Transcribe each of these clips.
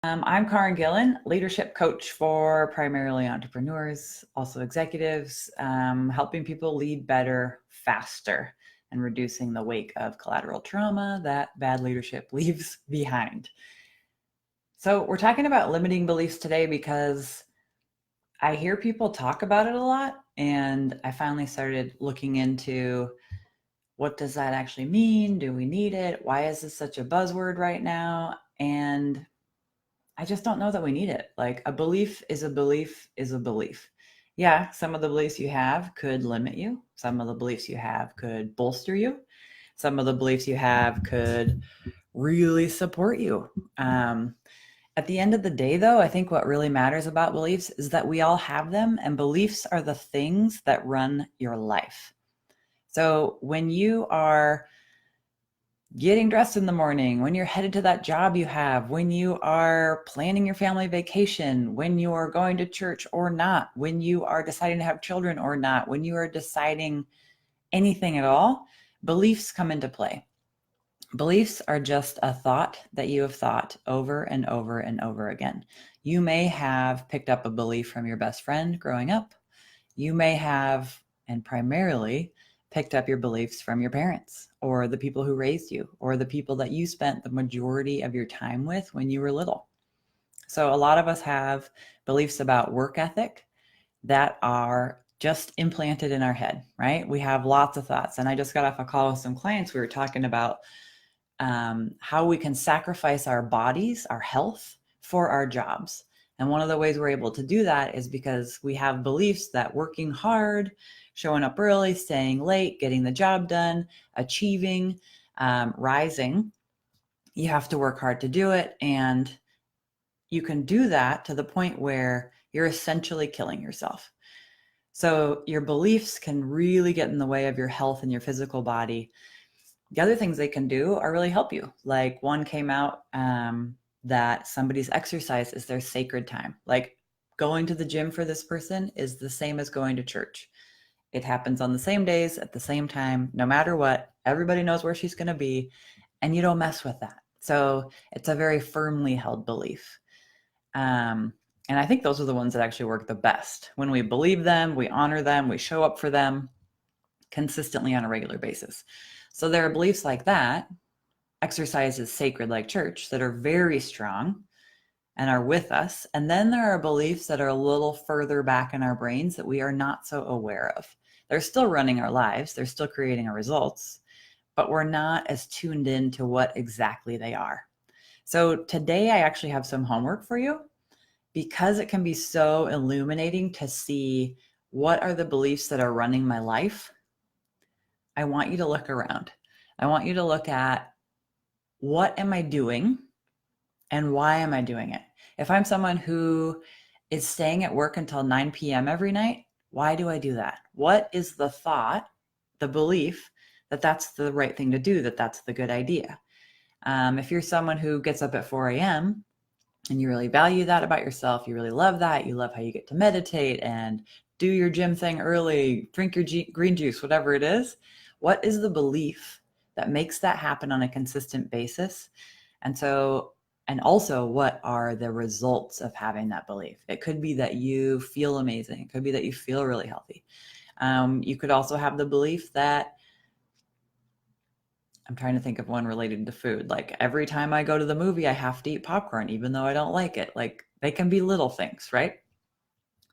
I'm Karin Gillen, leadership coach for primarily entrepreneurs, also executives, helping people lead better, faster, and reducing the wake of collateral trauma that bad leadership leaves behind. So, we're talking about limiting beliefs today because I hear people talk about it a lot, and I finally started looking into what does that actually mean? Do we need it? Why is this such a buzzword right now? And I just don't know that we need it. Like a belief is a belief is a belief. Yeah, some of the beliefs you have could limit you. Some of the beliefs you have could bolster you. Some of the beliefs you have could really support you. Um, at the end of the day, though, I think what really matters about beliefs is that we all have them, and beliefs are the things that run your life. So when you are getting dressed in the morning, when you're headed to that job you have, when you are planning your family vacation, when you are going to church or not, when you are deciding to have children or not, when you are deciding anything at all, beliefs come into play. Beliefs are just a thought that you have thought over and over and over again. You may have picked up a belief from your best friend growing up. You may have, and primarily, picked up your beliefs from your parents or the people who raised you or the people that you spent the majority of your time with when you were little. So, a lot of us have beliefs about work ethic that are just implanted in our head, right? We have lots of thoughts. And I just got off a call with some clients. We were talking about how we can sacrifice our bodies, our health for our jobs. And one of the ways we're able to do that is because we have beliefs that working hard, showing up early, staying late, getting the job done, achieving, rising, you have to work hard to do it. And you can do that to the point where you're essentially killing yourself. So your beliefs can really get in the way of your health and your physical body. The other things they can do are really help you. Like one came out that somebody's exercise is their sacred time. Like going to the gym for this person is the same as going to church. It happens on the same days at the same time, no matter what. Everybody knows where she's going to be, and you don't mess with that. So it's a very firmly held belief. And I think those are the ones that actually work the best. When we believe them, we honor them, we show up for them consistently on a regular basis. So there are beliefs like that, exercise is sacred like church, that are very strong and are with us. And then there are beliefs that are a little further back in our brains that we are not so aware of. They're still running our lives, they're still creating our results, but we're not as tuned in to what exactly they are. So today I actually have some homework for you because it can be so illuminating to see what are the beliefs that are running my life. I want you to look around. I want you to look at what am I doing and why am I doing it? If I'm someone who is staying at work until 9 p.m. every night, why do I do that? What is the thought, the belief that that's the right thing to do, that that's the good idea? If you're someone who gets up at 4 a.m. and you really value that about yourself, you really love that, you love how you get to meditate and do your gym thing early, drink your green juice, whatever it is, what is the belief that makes that happen on a consistent basis? And also, what are the results of having that belief? It could be that you feel amazing. It could be that you feel really healthy. You could also have the belief that, I'm trying to think of one related to food. Like every time I go to the movie, I have to eat popcorn, even though I don't like it. Like they can be little things, right?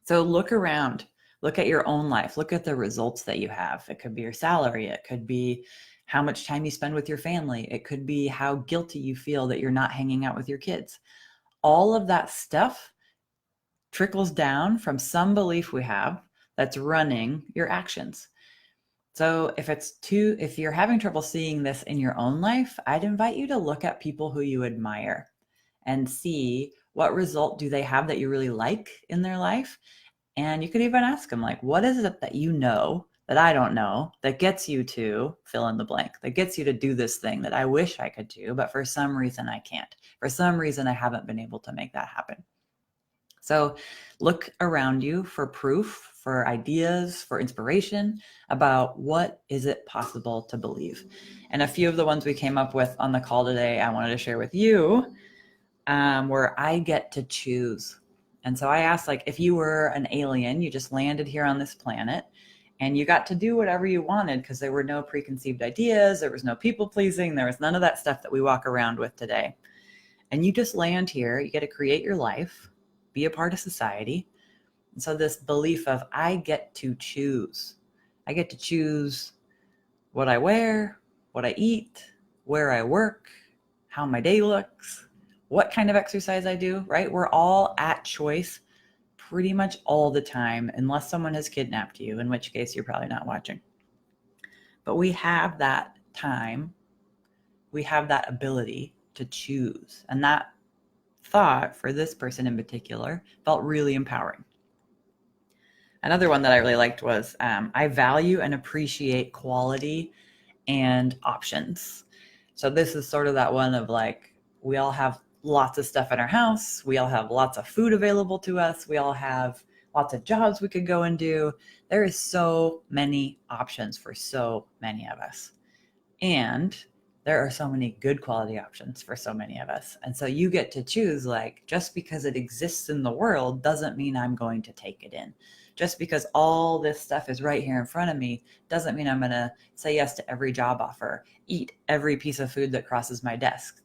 So look around, look at your own life, look at the results that you have. It could be your salary, it could be how much time you spend with your family, it could be how guilty you feel that you're not hanging out with your kids. All of that stuff trickles down from some belief we have that's running your actions. So if you're having trouble seeing this in your own life, I'd invite you to look at people who you admire and see what result do they have that you really like in their life. And you could even ask them, like, what is it that you know that I don't know that gets you to fill in the blank, that gets you to do this thing that I wish I could do, but for some reason I can't. For some reason I haven't been able to make that happen. So look around you for proof, for ideas, for inspiration about what is it possible to believe. And a few of the ones we came up with on the call today, I wanted to share with you. where I get to choose. And so I asked, like, if you were an alien, you just landed here on this planet and you got to do whatever you wanted because there were no preconceived ideas, there was no people pleasing, there was none of that stuff that we walk around with today. And you just land here, you get to create your life, be a part of society. And so this belief of I get to choose. I get to choose what I wear, what I eat, where I work, how my day looks, what kind of exercise I do, right? We're all at choice pretty much all the time, unless someone has kidnapped you, in which case you're probably not watching. But we have that time, we have that ability to choose. And that thought for this person in particular felt really empowering. Another one that I really liked was I value and appreciate quality and options. So this is sort of that one of like, we all have lots of stuff in our house. We all have lots of food available to us. We all have lots of jobs we could go and do. There is so many options for so many of us. And there are so many good quality options for so many of us. And so you get to choose, like, just because it exists in the world doesn't mean I'm going to take it in. Just because all this stuff is right here in front of me doesn't mean I'm going to say yes to every job offer, eat every piece of food that crosses my desk,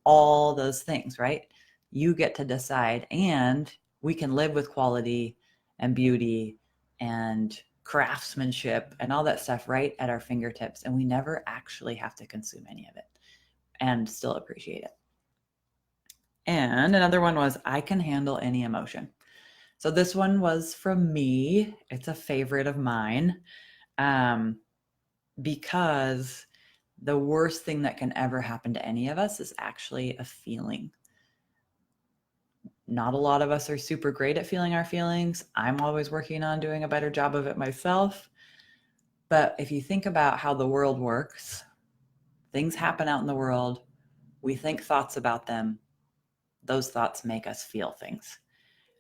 all those things, right? You get to decide, and we can live with quality and beauty and craftsmanship and all that stuff right at our fingertips. And we never actually have to consume any of it and still appreciate it. And another one was I can handle any emotion. So this one was from me. It's a favorite of mine because the worst thing that can ever happen to any of us is actually a feeling. Not a lot of us are super great at feeling our feelings. I'm always working on doing a better job of it myself. But if you think about how the world works, things happen out in the world. We think thoughts about them. Those thoughts make us feel things.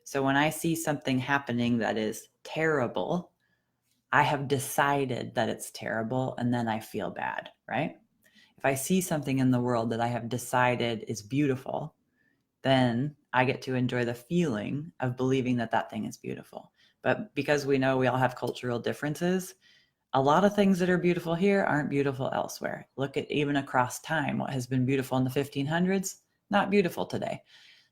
So when I see something happening that is terrible, I have decided that it's terrible, and then I feel bad, right? If I see something in the world that I have decided is beautiful, then I get to enjoy the feeling of believing that that thing is beautiful. But because we know we all have cultural differences, a lot of things that are beautiful here aren't beautiful elsewhere. Look at even across time, what has been beautiful in the 1500s, not beautiful today.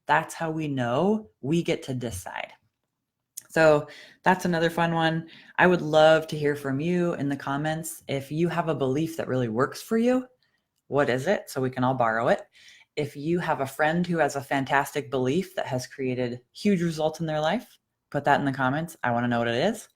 That's how we know we get to decide. So that's another fun one. I would love to hear from you in the comments. If you have a belief that really works for you, what is it? So we can all borrow it. If you have a friend who has a fantastic belief that has created huge results in their life, put that in the comments. I want to know what it is.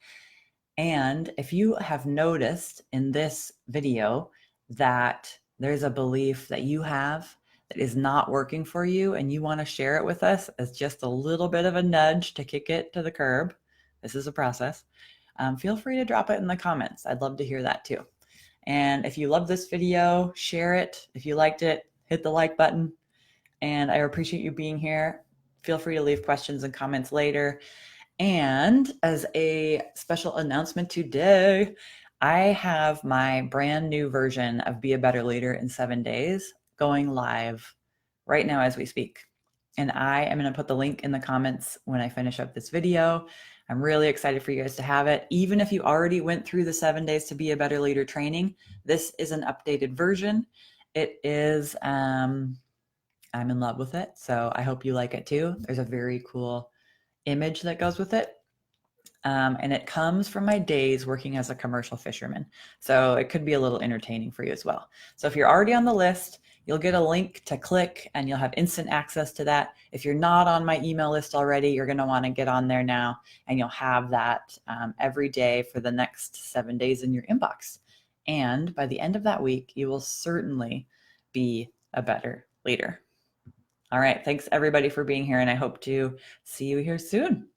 And if you have noticed in this video that there's a belief that you have that is not working for you and you want to share it with us as just a little bit of a nudge to kick it to the curb, this is a process, feel free to drop it in the comments. I'd love to hear that too. And if you love this video, share it. If you liked it, hit the like button. And I appreciate you being here. Feel free to leave questions and comments later. And as a special announcement today, I have my brand new version of Be a Better Leader in 7 days going live right now as we speak. And I am going to put the link in the comments when I finish up this video. I'm really excited for you guys to have it. Even if you already went through the 7 days to be a better leader training, this is an updated version. It is, I'm in love with it. So I hope you like it too. There's a very cool image that goes with it. And it comes from my days working as a commercial fisherman. So it could be a little entertaining for you as well. So if you're already on the list, you'll get a link to click and you'll have instant access to that. If you're not on my email list already, you're going to want to get on there now, and you'll have that every day for the next 7 days in your inbox. And by the end of that week, you will certainly be a better leader. All right. Thanks everybody for being here, and I hope to see you here soon.